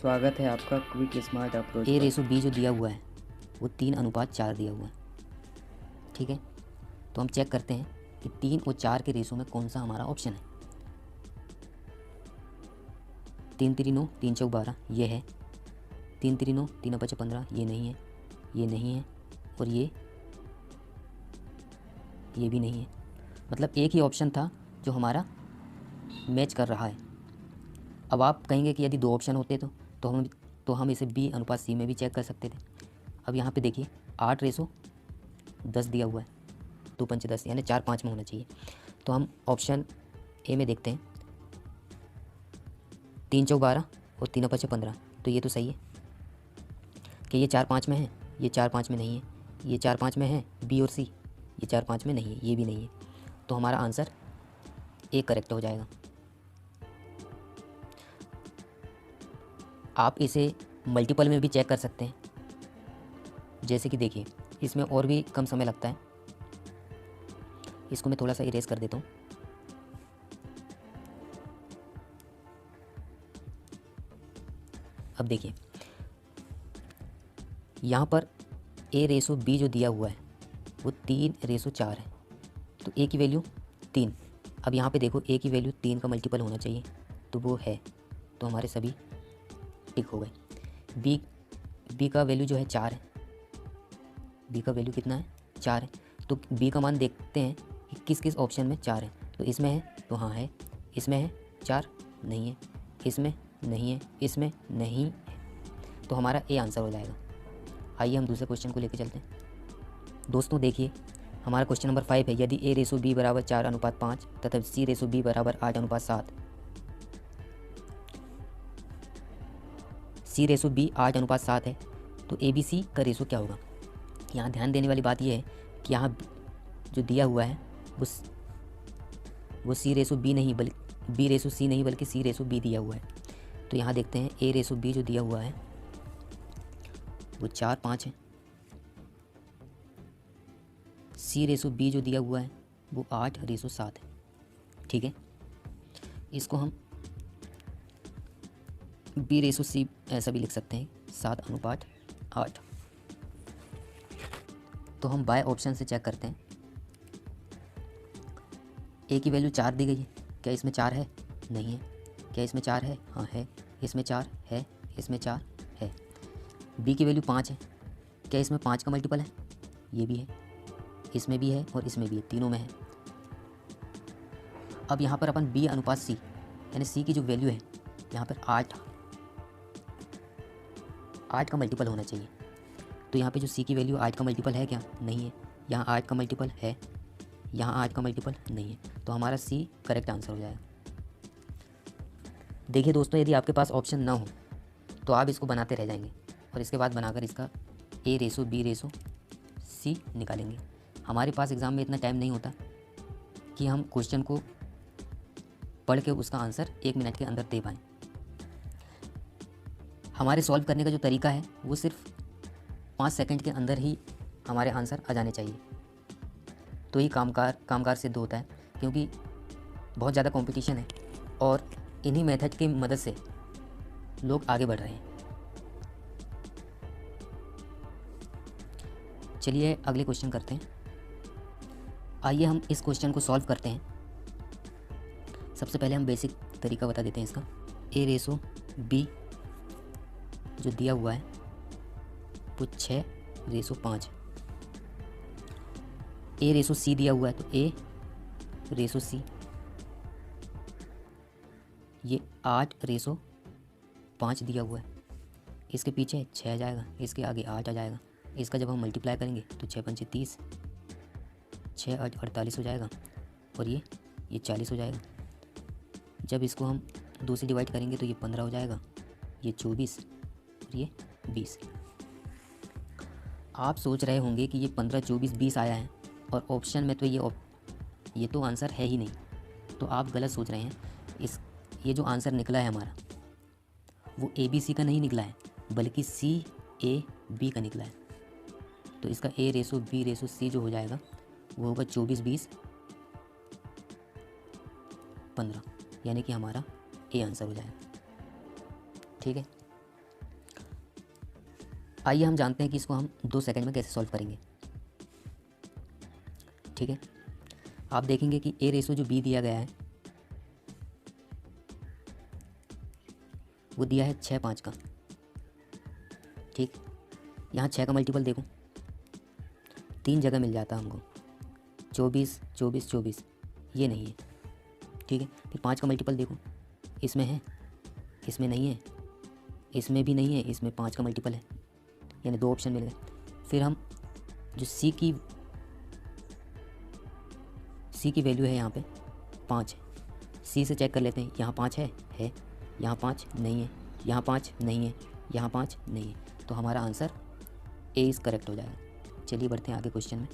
स्वागत है आपका क्विक स्मार्ट अप्रोच ए पर। रेसो बी जो दिया हुआ है वो 3:4 दिया हुआ है। ठीक है, तो हम चेक करते हैं कि 3 और 4 के रेसो में कौन सा हमारा ऑप्शन है। 3 3 9 3 4 12 ये है। 3 3 9 3 5 15 ये नहीं है, ये नहीं है और ये भी नहीं है। मतलब एक ही ऑप्शन था जो हमारा मैच कर रहा है। अब आप कहेंगे कि यदि 2 ऑप्शन होते तो हम इसे बी अनुपात सी में भी चेक कर सकते थे। अब यहाँ पे देखिए 8 रेसो 10 दिया हुआ है, 2 पंच 10 यानी 4 5 में होना चाहिए। तो हम ऑप्शन ए में देखते हैं 3 4 12 और 3 5 15। तो ये तो सही है कि ये 4 5 में है, ये 4 5 में नहीं है, ये 4 5 में है बी और सी, ये 4 5 में नहीं है, ये भी नहीं है। तो हमारा आंसर ए करेक्ट हो जाएगा। आप इसे मल्टीपल में भी चेक कर सकते हैं। जैसे कि देखिए इसमें और भी कम समय लगता है। इसको मैं थोड़ा सा इरेज कर देता हूँ। अब देखिए यहाँ पर ए रेसो बी जो दिया हुआ है वो 3 रेसो 4 है। तो ए की वैल्यू 3। अब यहाँ पे देखो ए की वैल्यू 3 का मल्टीपल होना चाहिए, तो वो है। तो हमारे सभी टिक हो गए। बी का वैल्यू जो है 4 है। बी का वैल्यू कितना है? 4 है। तो बी का मान देखते हैं कि किस किस ऑप्शन में 4 है। तो इसमें है, तो हाँ है। इसमें है 4, नहीं है। इसमें नहीं है, इसमें नहीं है। तो हमारा ए आंसर हो जाएगा। आइए हम दूसरे क्वेश्चन को लेकर चलते हैं। दोस्तों देखिए हमारा क्वेश्चन नंबर 5 है, यदि ए रेसो बी बराबर 4:5 तथा सी रेसो बी बराबर 8:7, सी रेसो बी 8:7 है, तो ए बी सी का रेसो क्या होगा। यहाँ ध्यान देने वाली बात यह है कि यहाँ जो दिया हुआ है वो सी रेसो बी नहीं बल्कि बी रेसो सी नहीं बल्कि सी रेसो बी दिया हुआ है। तो यहाँ देखते हैं ए रेसो बी जो दिया हुआ है वो 4 5 है। सी रेसो बी जो दिया हुआ है वो 8 रेसो 7 है। ठीक है, इसको हम बी रेसो सी ऐसा भी लिख सकते हैं 7:8। तो हम बाय ऑप्शन से चेक करते हैं। ए की वैल्यू 4 दी गई है, क्या इसमें 4 है? नहीं है। क्या इसमें 4 है? हाँ है। इसमें 4 है, इसमें 4 है। बी की वैल्यू 5 है, क्या इसमें 5 का मल्टीपल है? ये भी है, इसमें भी है और इसमें भी है, तीनों में है। अब यहाँ पर अपन बी अनुपात सी यानी सी की जो वैल्यू है यहाँ पर 8 का मल्टीपल होना चाहिए। तो यहाँ पे जो सी की वैल्यू 8 का मल्टीपल है क्या? नहीं है। यहाँ 8 का मल्टीपल है, यहाँ 8 का मल्टीपल नहीं है। तो हमारा सी करेक्ट आंसर हो जाएगा। देखिए दोस्तों, यदि आपके पास ऑप्शन ना हो तो आप इसको बनाते रह जाएंगे और इसके बाद बनाकर इसका ए रेसो बी रेसो सी निकालेंगे। हमारे पास एग्ज़ाम में इतना टाइम नहीं होता कि हम क्वेश्चन को पढ़ के उसका आंसर 1 मिनट के अंदर दे पाएँ। हमारे सॉल्व करने का जो तरीका है वो सिर्फ 5 सेकंड के अंदर ही हमारे आंसर आ जाने चाहिए, तो ही कामगार सिद्ध होता है। क्योंकि बहुत ज़्यादा कंपटीशन है और इन्हीं मेथड की मदद से लोग आगे बढ़ रहे हैं। चलिए अगले क्वेश्चन करते हैं। आइए हम इस क्वेश्चन को सॉल्व करते हैं। सबसे पहले हम बेसिक तरीका बता देते हैं इसका। ए रेसो बी जो दिया हुआ है वो 6 रेसो 5 है। ए रेसो सी दिया हुआ है, तो ए रेसो सी ये 8 रेसो 5 दिया हुआ है। इसके पीछे 6 आ जाएगा, इसके आगे 8 आ जाएगा। इसका जब हम मल्टीप्लाई करेंगे तो 6 पंचे 30, 6 8 48 हो जाएगा और ये 40 हो जाएगा। जब इसको हम 2 से डिवाइड करेंगे तो ये 15 हो जाएगा, ये 24 और ये 20। आप सोच रहे होंगे कि ये 15 24 20 आया है और ऑप्शन में तो ये तो आंसर है ही नहीं। तो आप गलत सोच रहे हैं। ये जो आंसर निकला है हमारा वो ए बी सी का नहीं निकला है बल्कि सी ए बी का निकला है। तो इसका ए रेसो बी रेसो सी जो हो जाएगा वो होगा 24 20 15, यानी कि हमारा ए आंसर हो जाएगा। ठीक है, आइए हम जानते हैं कि इसको हम 2 सेकंड में कैसे सॉल्व करेंगे। ठीक है, आप देखेंगे कि ए रेशो जो बी दिया गया है वो दिया है 6 5 का। ठीक, यहाँ 6 का मल्टीपल देखो 3 जगह मिल जाता है हमको, 24 24 24, ये नहीं है। ठीक है, फिर 5 का मल्टीपल देखो, इसमें है, इसमें नहीं है, इसमें भी नहीं है, इसमें 5 का मल्टीपल है, यानी 2 ऑप्शन मिल गए। फिर हम जो सी की वैल्यू है यहाँ पे 5 है, सी से चेक कर लेते हैं। यहाँ 5 है, यहाँ 5 नहीं है, यहाँ 5 नहीं है, यहाँ 5 नहीं है, तो हमारा आंसर ए इज़ करेक्ट हो जाएगा। चलिए बढ़ते हैं आगे क्वेश्चन में।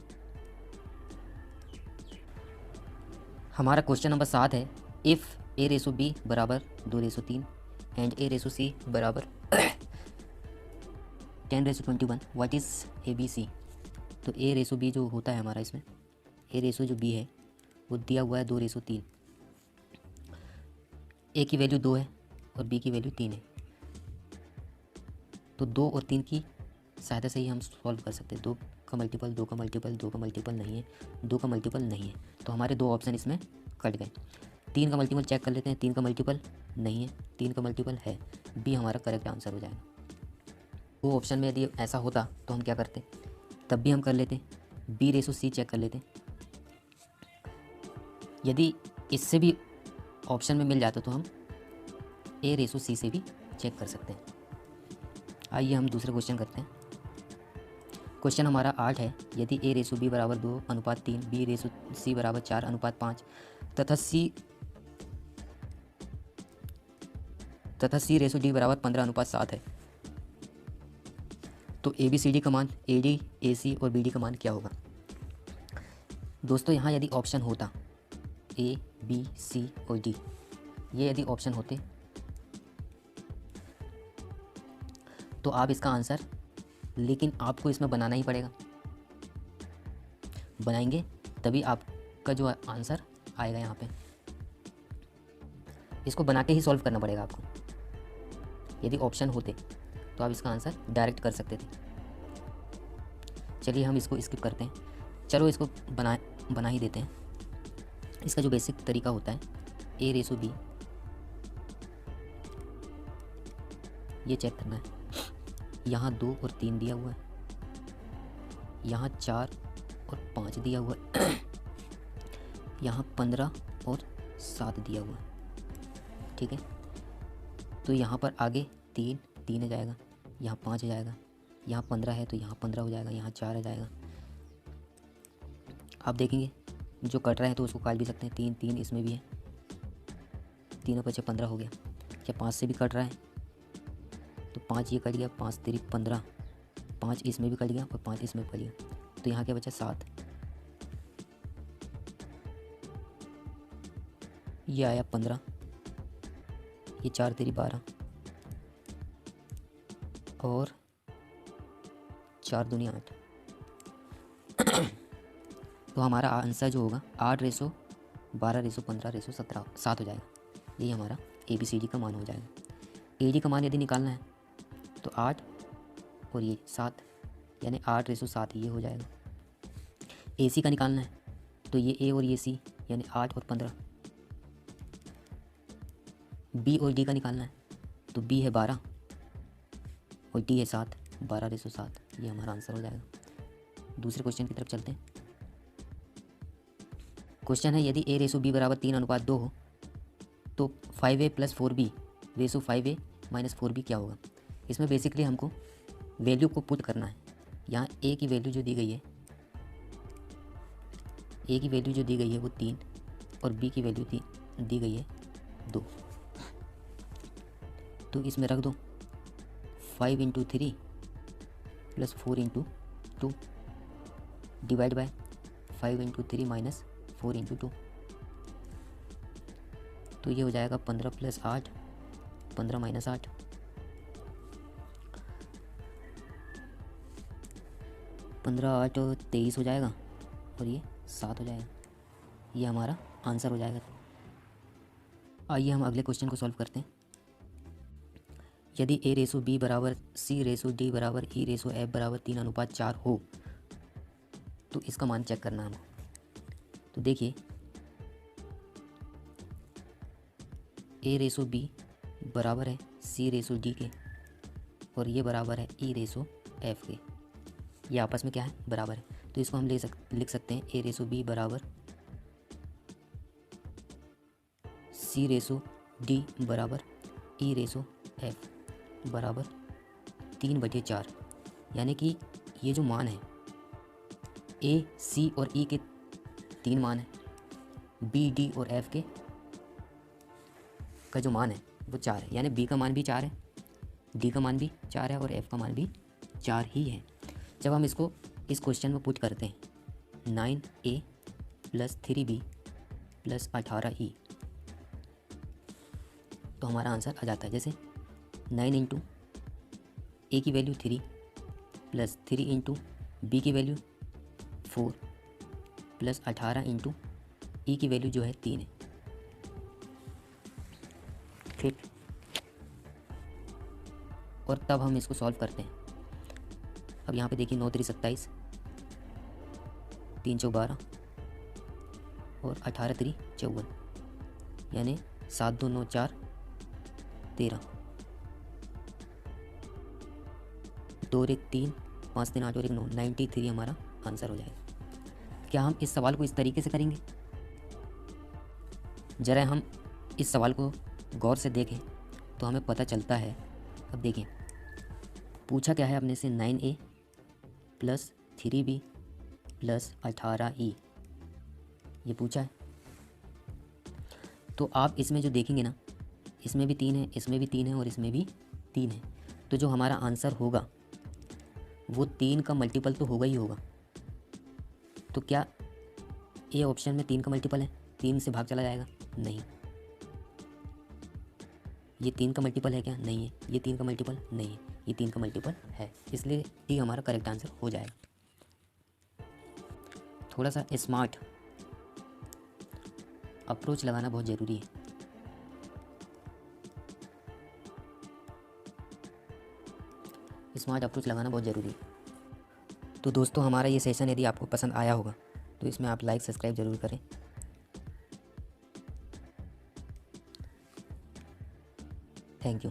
हमारा क्वेश्चन नंबर 7 है, इफ़ ए रेसो बी बराबर 2:3 एंड ए रेसो सी बराबर 10:21, what is A B C. तो ए रेसो बी जो होता है हमारा, इसमें ए रेसो जो बी है वो दिया हुआ है 2:3। ए की वैल्यू 2 है और बी की वैल्यू 3 है, तो 2 और 3 की सहायता से ही हम सॉल्व कर सकते हैं। 2 का मल्टीपल, 2 का मल्टीपल, 2 का मल्टीपल नहीं है, 2 का मल्टीपल नहीं है, तो हमारे 2 ऑप्शन इसमें कट गए। 3 का मल्टीपल चेक कर लेते हैं, 3 का मल्टीपल नहीं है, 3 का मल्टीपल है, बी हमारा करेक्ट आंसर हो जाएगा। वो ऑप्शन में यदि ऐसा होता तो हम क्या करते, तब भी हम कर लेते, बी रेसो सी चेक कर लेते। यदि इससे भी ऑप्शन में मिल जाता तो हम ए रेसो सी से भी चेक कर सकते हैं। आइए हम दूसरे क्वेश्चन करते हैं। क्वेश्चन हमारा 8 है, यदि ए रेसो बी बराबर 2:3, बी रेसो सी बराबर 4:5 तथा सी रेसो डी बराबर 15:7 है, तो ए बी सी डी का मान, ए डी ए सी और बी डी का मान क्या होगा। दोस्तों यहाँ यदि ऑप्शन होता ए बी सी और डी, ये यदि ऑप्शन होते तो आप इसका आंसर, लेकिन आपको इसमें बनाना ही पड़ेगा, बनाएंगे तभी आपका जो आंसर आएगा यहाँ पे, इसको बना के ही सॉल्व करना पड़ेगा आपको। यदि ऑप्शन होते तो आप इसका आंसर डायरेक्ट कर सकते थे। चलिए हम इसको स्किप करते हैं, चलो इसको बना ही देते हैं। इसका जो बेसिक तरीका होता है, ए रेसो बी, ये चेक करना है। यहाँ 2 और 3 दिया हुआ है, यहाँ 4 और 5 दिया हुआ है, यहाँ 15 और 7 दिया हुआ है। ठीक है, तो यहाँ पर आगे 3 आ जाएगा, यहाँ 5 आ जाएगा, यहाँ 15 है तो यहाँ 15 हो जाएगा, यहाँ 4 आ जाएगा। आप देखेंगे जो कट रहा है तो उसको काट भी सकते हैं, 3 इसमें भी है, 3 और 5 15 हो गया। क्या 5 से भी कट रहा है तो 5 ये कट गया, 5 3 15, 5 इसमें भी कट गया और 5 इसमें कट गया, तो यहाँ क्या बचा 7, ये आया 15, ये 4 3 12 और 4 दूनी 8, तो हमारा आंसर जो होगा 8:12:15:17 7 हो जाएगा। यही हमारा ए बी सी डी का मान हो जाएगा। ए डी का मान यदि निकालना है तो 8 और ये 7, यानी 8:7 ये हो जाएगा। ए सी का निकालना है तो ये ए और ये सी, यानी 8 और 15। बी और डी का निकालना है तो बी है 12 और डी है 7, 12:7, ये हमारा आंसर हो जाएगा। दूसरे क्वेश्चन की तरफ चलते हैं। क्वेश्चन है, यदि ए रेसो बी बराबर 3:2 हो तो 5a + 4b Resso 5a - 4b क्या होगा। इसमें बेसिकली हमको वैल्यू को पुट करना है। यहाँ ए की वैल्यू जो दी गई है, ए की वैल्यू जो दी गई है वो 3 और बी की वैल्यू दी गई है 2, तो इसमें रख दो 5 × 3 + 4 × 2 डिवाइड बाय 5 × 3 - 4 × 2, तो ये हो जाएगा 15 + 8, 15 - 8, 15 8 23 हो जाएगा और ये 7 हो जाएगा। ये हमारा आंसर हो जाएगा। आइए हम अगले क्वेश्चन को सॉल्व करते हैं। यदि ए रेसो बी बराबर सी रेसो डी बराबर ई रेसो एफ बराबर 3:4 हो तो इसका मान चेक करना हमें। तो देखिए ए रेसो बी बराबर है सी रेसो डी के और ये बराबर है ई रेसो एफ के। ये आपस में क्या है, बराबर है। तो इसको हम लिख सकते हैं ए रेसो बी बराबर सी रेसो डी बराबर ई रेसो एफ बराबर 3/4। यानी कि ये जो मान है ए सी और ई के 3 मान है, बी डी और एफ के का जो मान है वो 4 है। यानी बी का मान भी 4 है, डी का मान भी 4 है और एफ का मान भी 4 ही है। जब हम इसको इस क्वेश्चन में पुट करते हैं 9A + 3B + 18E तो हमारा आंसर आ जाता है। जैसे 9 इंटू ए की वैल्यू 3 + 3 इंटू बी की वैल्यू 4 + 18 इंटू ई की वैल्यू जो है 3 है। ठीक, और तब हम इसको सॉल्व करते हैं। अब यहाँ पे देखिए 9 3 27, 3 4 12 और 18 3 54, यानी 7 2 9 4 13, 2 और 1 3, 5 3 8 और 1 9, 93 हमारा आंसर हो जाएगा। क्या हम इस सवाल को इस तरीके से करेंगे? ज़रा हम इस सवाल को गौर से देखें तो हमें पता चलता है। अब देखिए पूछा क्या है अपने से, 9A + 3B + 18E ये पूछा है। तो आप इसमें जो देखेंगे ना, इसमें भी 3 है, इसमें भी 3 है और इसमें भी 3 है। तो जो हमारा आंसर होगा वो 3 का मल्टीपल तो होगा ही होगा। तो क्या ए ऑप्शन में 3 का मल्टीपल है? 3 से भाग चला जाएगा? नहीं। ये 3 का मल्टीपल है क्या? नहीं है। ये 3 का मल्टीपल नहीं है, ये 3 का मल्टीपल है, इसलिए डी हमारा करेक्ट आंसर हो जाएगा। थोड़ा सा स्मार्ट अप्रोच लगाना बहुत ज़रूरी है। स्मार्ट अप्रोच लगाना बहुत ज़रूरी है। तो दोस्तों हमारा ये सेशन यदि आपको पसंद आया होगा तो इसमें आप लाइक सब्सक्राइब ज़रूर करें। Thank you.